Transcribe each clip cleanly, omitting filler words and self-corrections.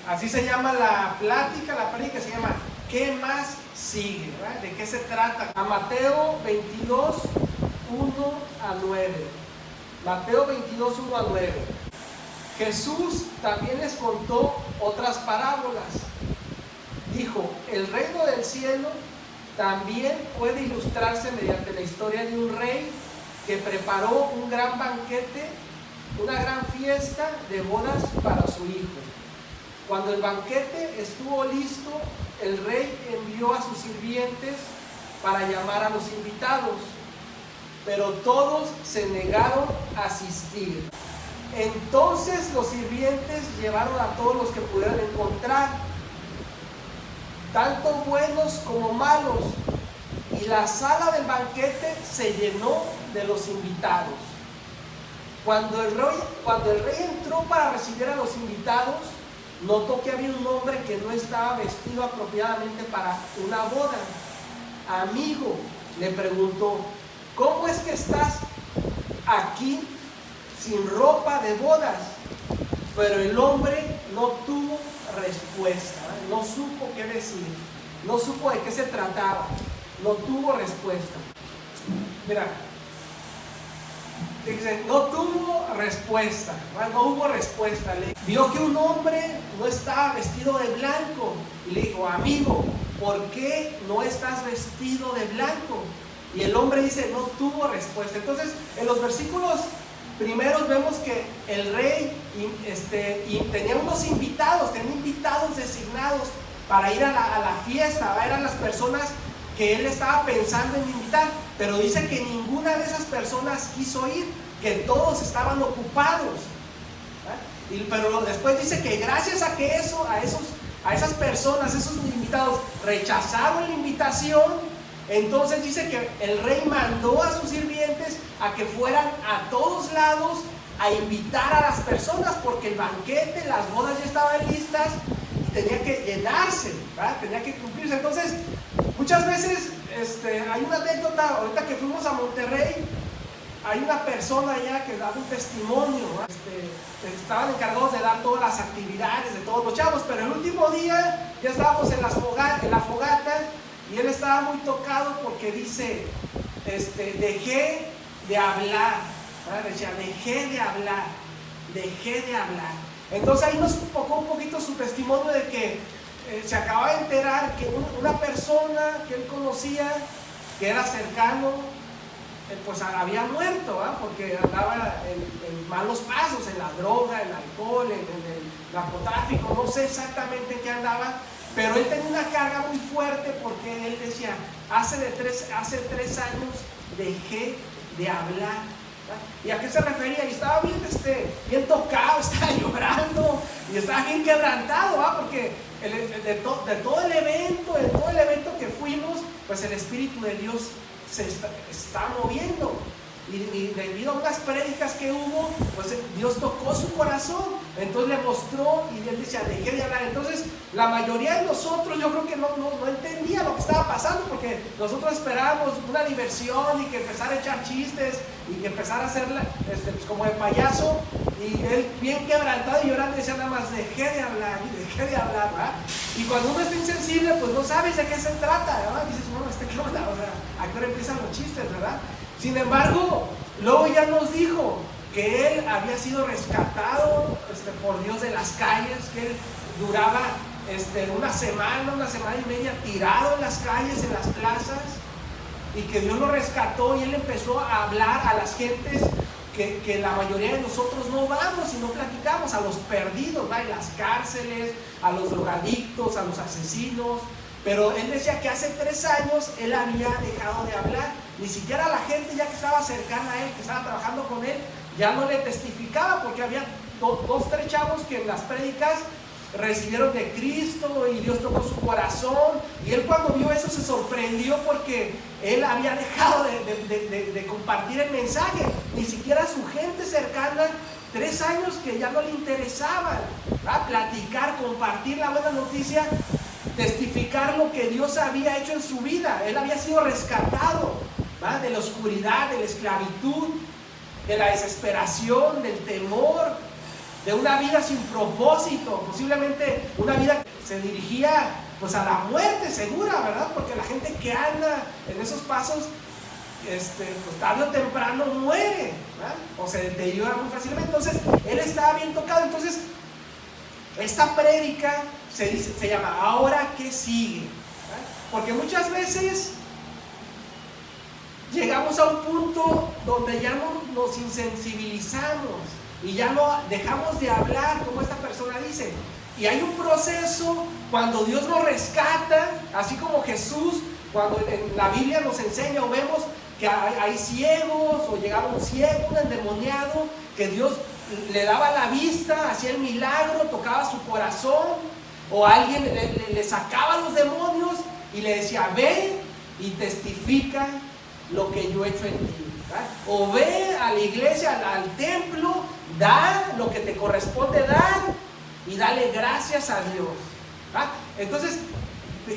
Así se llama la plática se llama ¿qué más sigue? ¿Verdad? ¿De qué se trata? A Mateo 22, 1 a 9. Mateo 22, 1 a 9. Jesús también les contó otras parábolas. Dijo, el reino del cielo también puede ilustrarse mediante la historia de un rey que preparó un gran banquete, una gran fiesta de bodas para su hijo. Cuando el banquete estuvo listo, el rey envió a sus sirvientes para llamar a los invitados, pero todos se negaron a asistir. Entonces los sirvientes llevaron a todos los que pudieran encontrar, tanto buenos como malos, y la sala del banquete se llenó de los invitados. Cuando el rey entró para recibir a los invitados, notó que había un hombre que no estaba vestido apropiadamente para una boda. Amigo, le preguntó, ¿cómo es que estás aquí sin ropa de bodas? Pero el hombre no tuvo respuesta, no supo qué decir, no supo de qué se trataba, no tuvo respuesta. Mira, dice, no tuvo respuesta, no hubo respuesta. Vio que un hombre no estaba vestido de blanco y le dijo, amigo, ¿por qué no estás vestido de blanco? Y el hombre dice, no tuvo respuesta. Entonces, en los versículos primeros vemos que el rey tenía unos invitados, tenía invitados designados para ir a la fiesta, eran las personas que él estaba pensando en invitar, pero dice que ninguna de esas personas quiso ir, que todos estaban ocupados. Pero después dice que gracias a que a esas personas, esos invitados rechazaron la invitación, entonces dice que el rey mandó a sus sirvientes a que fueran a todos lados a invitar a las personas, porque el banquete, las bodas ya estaban listas y tenía que llenarse, ¿verdad? Tenía que cumplirse. Entonces, muchas veces hay una anécdota, ahorita que fuimos a Monterrey, hay una persona allá que daba un testimonio, estaban encargados de dar todas las actividades de todos los chavos, pero el último día ya estábamos en la fogata y él estaba muy tocado porque dice, dejé de hablar, ¿verdad? Decía, dejé de hablar. Entonces ahí nos tocó un poquito su testimonio de que se acababa de enterar que una persona que él conocía, que era cercano, pues había muerto, ¿eh? Porque andaba en malos pasos, en la droga, en el alcohol, en el narcotráfico, no sé exactamente en qué andaba, pero él tenía una carga muy fuerte porque él decía, hace 3 años dejé de hablar. ¿Verdad? ¿Y a qué se refería? Y estaba bien tocado, estaba llorando y estaba bien quebrantado, ¿verdad? Porque de todo el evento que fuimos, pues el Espíritu de Dios se está moviendo, y debido a unas prédicas que hubo, pues Dios tocó su corazón, entonces le mostró y él decía, dejé de hablar. Entonces la mayoría de nosotros, yo creo que no entendía lo que estaba pasando, porque nosotros esperábamos una diversión y que empezara a echar chistes y que empezara a hacerla pues como de payaso, y él bien quebrantado y llorando decía nada más, dejé de hablar, ¿verdad? Y cuando uno está insensible, pues no sabes de qué se trata, ¿verdad? Dices, bueno, ¿qué onda? O sea, ¿a qué hora empiezan los chistes, verdad? Sin embargo, luego ya nos dijo que él había sido rescatado por Dios de las calles, que él duraba una semana y media tirado en las calles, en las plazas, y que Dios lo rescató y él empezó a hablar a las gentes que la mayoría de nosotros no vamos y no platicamos, a los perdidos, ¿va? En las cárceles, a los drogadictos, a los asesinos. Pero él decía que hace 3 años él había dejado de hablar, ni siquiera la gente ya que estaba cercana a él, que estaba trabajando con él, ya no le testificaba, porque había 2-3 chavos que en las prédicas recibieron de Cristo y Dios tocó su corazón, y él cuando vio eso se sorprendió porque él había dejado de compartir el mensaje, ni siquiera su gente cercana, 3 años que ya no le interesaban, ¿verdad? Platicar, compartir la buena noticia, testificar lo que Dios había hecho en su vida. Él había sido rescatado, ¿verdad? De la oscuridad, de la esclavitud, de la desesperación, del temor, de una vida sin propósito, posiblemente una vida que se dirigía pues a la muerte segura, ¿verdad? Porque la gente que anda en esos pasos, pues tarde o temprano muere, ¿verdad? O se deteriora muy fácilmente. Entonces, él estaba bien tocado. Entonces, esta prédica se llama ¿Ahora qué sigue? ¿Verdad? Porque muchas veces llegamos a un punto donde ya no nos insensibilizamos y ya no dejamos de hablar, como esta persona dice. Y hay un proceso cuando Dios nos rescata, así como Jesús, cuando en la Biblia nos enseña o vemos que hay ciegos, o llegaba un ciego, un endemoniado, que Dios le daba la vista, hacía el milagro, tocaba su corazón, o alguien le sacaba los demonios y le decía, ve y testifica lo que yo he hecho en ti, ¿verdad? O ve a la iglesia, al templo, da lo que te corresponde dar y dale gracias a Dios, ¿verdad? Entonces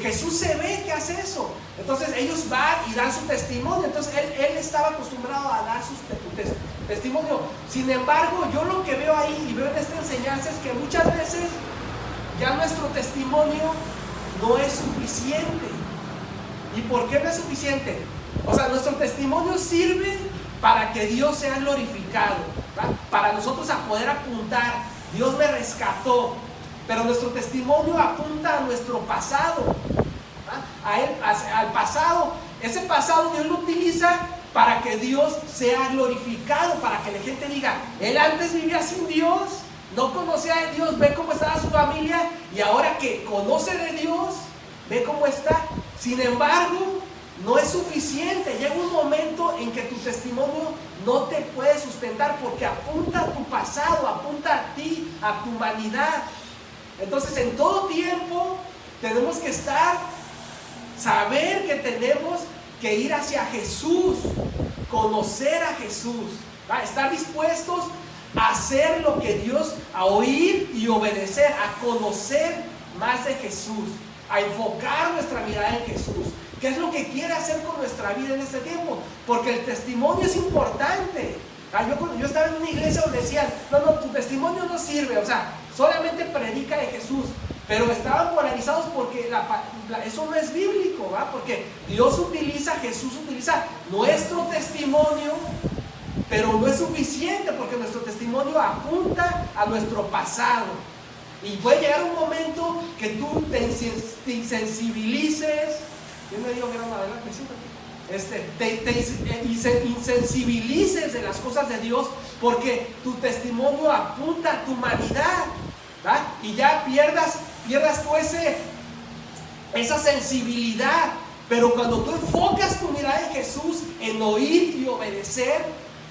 Jesús se ve que hace eso. Entonces ellos van y dan su testimonio. Entonces él estaba acostumbrado a dar su testimonio. Sin embargo, yo lo que veo ahí y veo en esta enseñanza es que muchas veces ya nuestro testimonio no es suficiente. ¿Y por qué no es suficiente? O sea, nuestro testimonio sirve para que Dios sea glorificado, ¿verdad? Para nosotros a poder apuntar, Dios me rescató. Pero nuestro testimonio apunta a nuestro pasado, al pasado. Ese pasado Dios lo utiliza para que Dios sea glorificado, para que la gente diga, él antes vivía sin Dios, no conocía de Dios, ve cómo estaba su familia, y ahora que conoce de Dios, ve cómo está. Sin embargo, no es suficiente. Llega un momento en que tu testimonio no te puede sustentar, porque apunta a tu pasado, apunta a ti, a tu humanidad. Entonces, en todo tiempo tenemos que saber que tenemos que ir hacia Jesús, conocer a Jesús, ¿va? Estar dispuestos a hacer lo que Dios, a oír y obedecer, a conocer más de Jesús, a enfocar nuestra mirada en Jesús. ¿Qué es lo que quiere hacer con nuestra vida en este tiempo? Porque el testimonio es importante. Yo estaba en una iglesia donde decían, no, tu testimonio no sirve, o sea, solamente predica de Jesús. Pero estaban polarizados porque eso no es bíblico, ¿va? Porque Jesús utiliza nuestro testimonio, pero no es suficiente, porque nuestro testimonio apunta a nuestro pasado. Y puede llegar un momento que tú te insensibilices. Yo me digo que no, adelante, te insensibilices de las cosas de Dios, porque tu testimonio apunta a tu humanidad, ¿va? Y ya pierdas tú esa sensibilidad. Pero cuando tú enfocas tu mirada en Jesús, en oír y obedecer,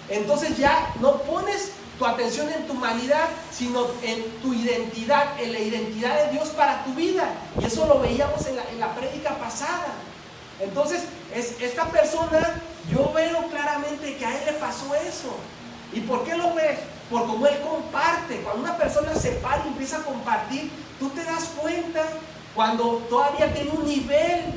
entonces ya no pones tu atención en tu humanidad, sino en tu identidad, en la identidad de Dios para tu vida. Y eso lo veíamos en la prédica pasada. Entonces, esta persona, yo veo claramente que a él le pasó eso. ¿Y por qué lo ves? Por cómo él comparte. Cuando una persona se para y empieza a compartir, tú te das cuenta cuando todavía tiene un nivel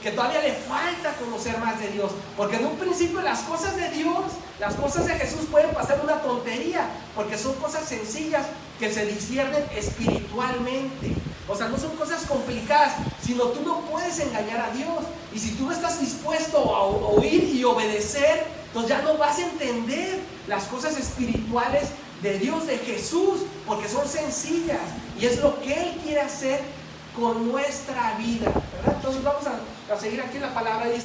que todavía le falta conocer más de Dios. Porque en un principio las cosas de Dios, las cosas de Jesús pueden pasar una tontería, porque son cosas sencillas que se disciernen espiritualmente. O sea, no son cosas complicadas, sino tú no puedes engañar a Dios. Y si tú no estás dispuesto a oír y obedecer, entonces ya no vas a entender las cosas espirituales de Dios, de Jesús, porque son sencillas. Y es lo que Él quiere hacer con nuestra vida, ¿verdad? Entonces vamos a seguir aquí en la palabra. Dice,